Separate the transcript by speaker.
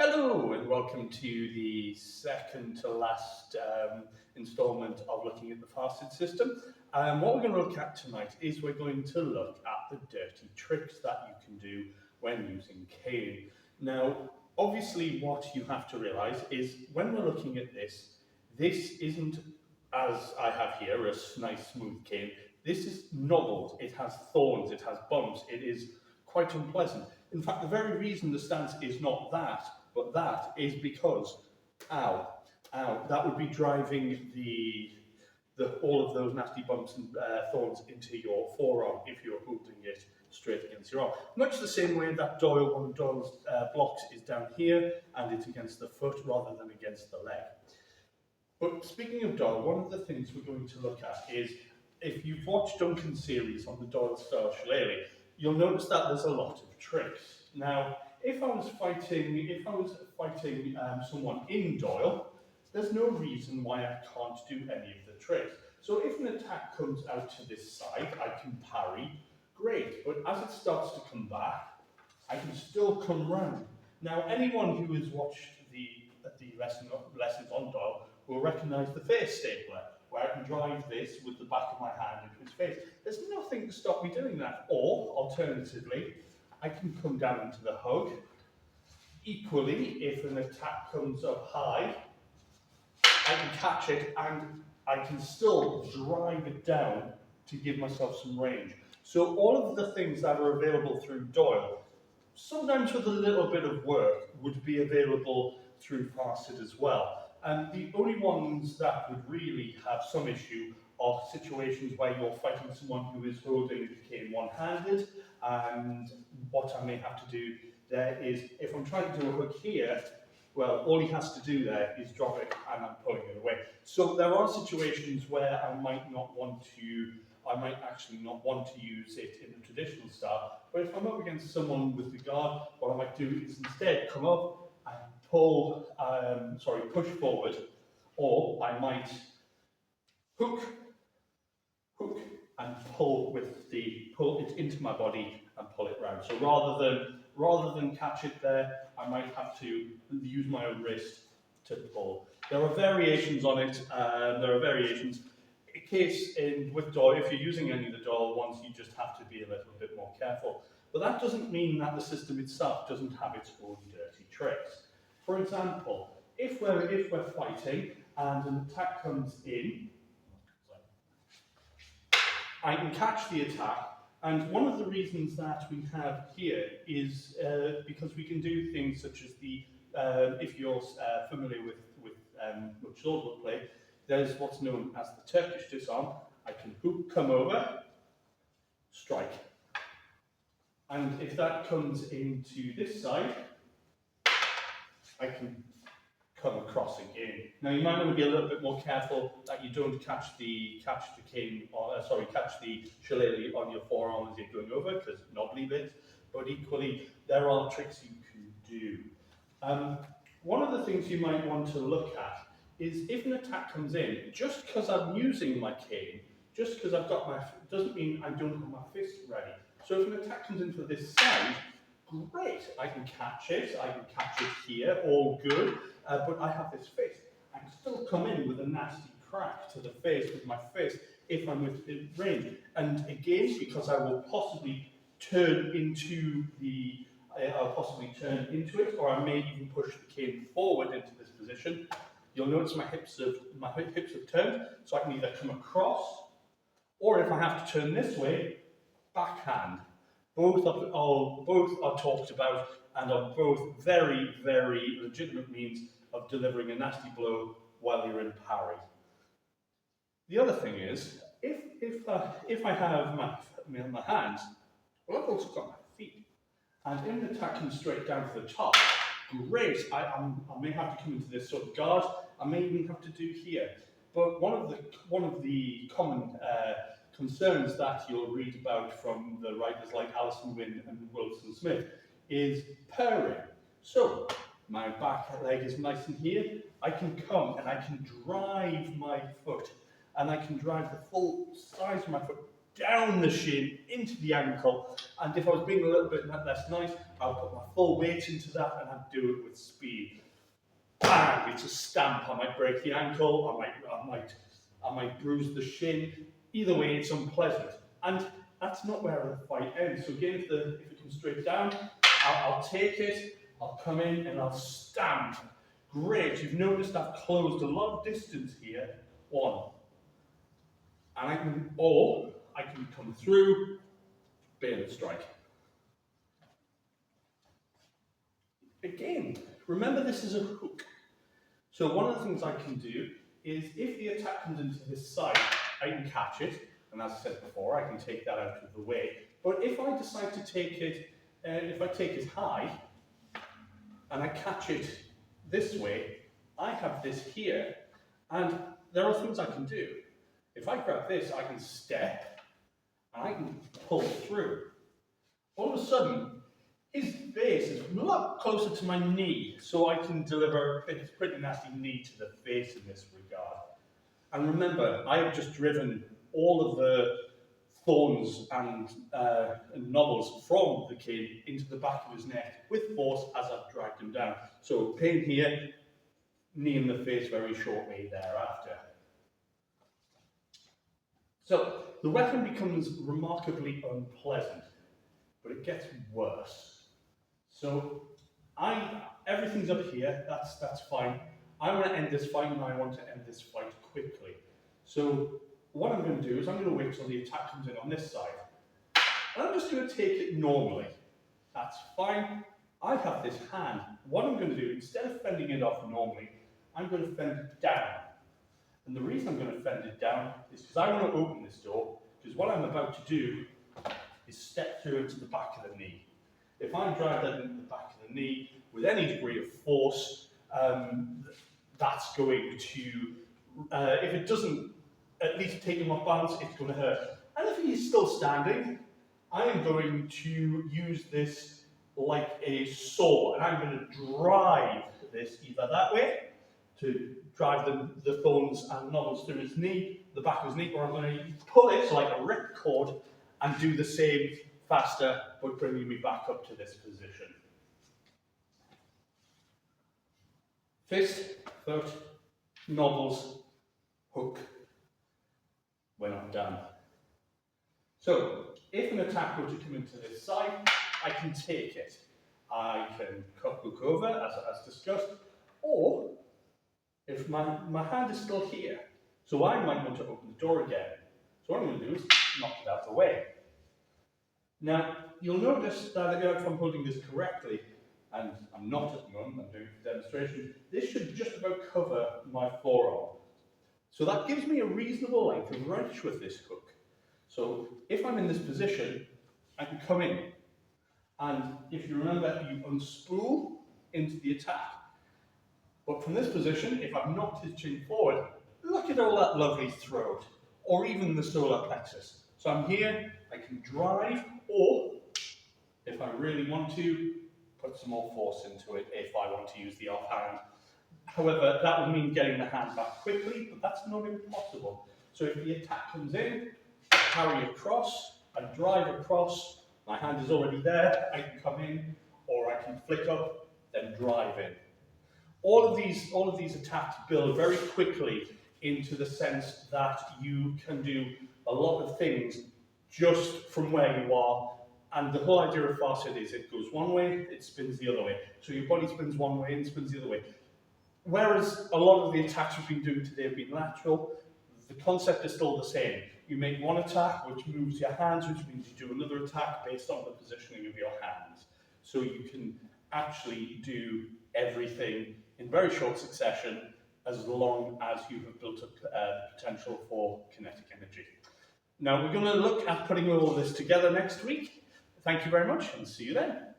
Speaker 1: Hello and welcome to the second to last instalment of looking at the Fearshid system. What we're going to look at tonight is we're going to look at the dirty tricks that you can do when using cane. Now, obviously what you have to realise is when we're looking at this isn't, as I have here, a nice smooth cane. This is knobbled, it has thorns, it has bumps, it is quite unpleasant. In fact, the very reason the stance is not that, but that is because, that would be driving all of those nasty bumps and thorns into your forearm if you're holding it straight against your arm. Much the same way that one of Doyle's blocks is down here and it's against the foot rather than against the leg. But speaking of Doyle, one of the things we're going to look at is, if you've watched Duncan's series on the Doyle style Shillelagh, you'll notice that there's a lot of tricks. Now, if I was fighting someone in Doyle, there's no reason why I can't do any of the tricks. So if an attack comes out to this side, I can parry, great. But as it starts to come back, I can still come round. Now, anyone who has watched the lessons on Doyle will recognise the face stapler, where I can drive this with the back of my hand into his face. There's nothing to stop me doing that. Or, alternatively, I can come down into the hug. Equally, if an attack comes up high, I can catch it and I can still drive it down to give myself some range. So all of the things that are available through Doyle, sometimes with a little bit of work, would be available through Fearshid as well. And the only ones that would really have some issue are situations where you're fighting someone who is holding the cane one-handed, and what I may have to do there is, if I'm trying to do a hook here, well, all he has to do there is drop it and I'm pulling it away. So there are situations where I might actually not want to use it in the traditional style, but if I'm up against someone with the guard, what I might do is instead come up and push forward, or I might hook and pull it into my body and pull it round. So rather than catch it there, I might have to use my own wrist to pull. There are variations on it. There are variations. With Doyle, if you're using any of the Doyle ones, you just have to be a little bit more careful. But that doesn't mean that the system itself doesn't have its own dirty tricks. For example, if we're fighting and an attack comes in, I can catch the attack, and one of the reasons that we have here is because we can do things such as if you're familiar with which sword will play, there's what's known as the Turkish disarm. I can come over, strike. And if that comes into this side, I can come across again. Now you might want to be a little bit more careful that you don't catch the Shillelagh on your forearm as you're going over, because knobbly bit. But equally, there are tricks you can do. One of the things you might want to look at is, if an attack comes in, just because I'm using my cane, just because I've got doesn't mean I don't have my fist ready. So if an attack comes in for this side, great, I can catch it here, all good, but I have this fist. I can still come in with a nasty crack to the face with my fist if I'm within range. And again, because I will possibly turn into it, or I may even push the cane forward into this position, you'll notice my hips have turned, so I can either come across, or if I have to turn this way, backhand. Both are talked about and are both very, very legitimate means of delivering a nasty blow while you're in parry. The other thing is, if I have my hands, well, I've also got my feet, and if an attack comes straight down to the top, great, I may have to come into this sort of guard, I may even have to do here. But one of the common concerns that you'll read about from the writers like Alison Wynne and Wilson Smith is purring. So my back leg is nice and here, I can come and I can drive my foot, and I can drive the full size of my foot down the shin, into the ankle, and if I was being a little bit less nice, I'll put my full weight into that and I'd do it with speed. Bang! It's a stamp. I might break the ankle, I might bruise the shin. Either way, it's unpleasant. And that's not where the fight ends. So again, if it comes straight down, I'll take it, I'll come in and I'll stamp. Great, you've noticed I've closed a lot of distance here. One. And I can come through, bayonet strike. Again, remember this is a hook. So one of the things I can do is if the attack comes into this side, I can catch it. And as I said before, I can take that out of the way. But if I decide to take it, if I take it high, and I catch it this way, I have this here. And there are things I can do. If I grab this, I can step, and I can pull through. All of a sudden, his face is a lot closer to my knee, so I can deliver a pretty nasty knee to the face in this regard. And remember, I have just driven all of the thorns and knobbles from the kid into the back of his neck with force as I've dragged him down. So pain here, knee in the face very shortly thereafter. So the weapon becomes remarkably unpleasant, but it gets worse. So everything's up here, that's fine. I want to end this fight and I want to end this fight quickly. So what I'm going to do is I'm going to wait till the attack comes in on this side. And I'm just going to take it normally. That's fine. I have this hand. What I'm going to do, instead of fending it off normally, I'm going to fend it down. And the reason I'm going to fend it down is because I want to open this door, because what I'm about to do is step through into the back of the knee. If I drive that into the back of the knee with any degree of force, that's going to, if it doesn't at least take him off balance, it's going to hurt. And if he's still standing, I am going to use this like a saw, and I'm going to drive this either that way, to drive the thorns and knobbles through his knee, the back of his knee, or I'm going to pull it like a rip cord and do the same faster, but bringing me back up to this position. Fist, foot, knobbles, hook, when I'm done. So, if an attack were to come into this side, I can take it. I can hook over, as discussed, or if my hand is still here, so I might want to open the door again. So what I'm going to do is knock it out of the way. Now, you'll notice that if I'm holding this correctly, and I'm not at the moment, I'm doing it for demonstration, this should just about cover my forearm. So that gives me a reasonable length of wrench with this hook. So if I'm in this position, I can come in. And if you remember, you unspool into the attack. But from this position, if I've knocked his chin forward, look at all that lovely throat, or even the solar plexus. So I'm here, I can drive, or if I really want to, put some more force into it if I want to use the offhand. However, that would mean getting the hand back quickly, but that's not impossible. So if the attack comes in, I carry across, I drive across, my hand is already there, I can come in, or I can flick up, then drive in. All of these attacks build very quickly into the sense that you can do a lot of things just from where you are, and the whole idea of Fearshid is it goes one way, it spins the other way. So your body spins one way and spins the other way. Whereas a lot of the attacks we've been doing today have been lateral, the concept is still the same. You make one attack, which moves your hands, which means you do another attack based on the positioning of your hands. So you can actually do everything in very short succession as long as you have built up the potential for kinetic energy. Now we're going to look at putting all of this together next week. Thank you very much and see you then.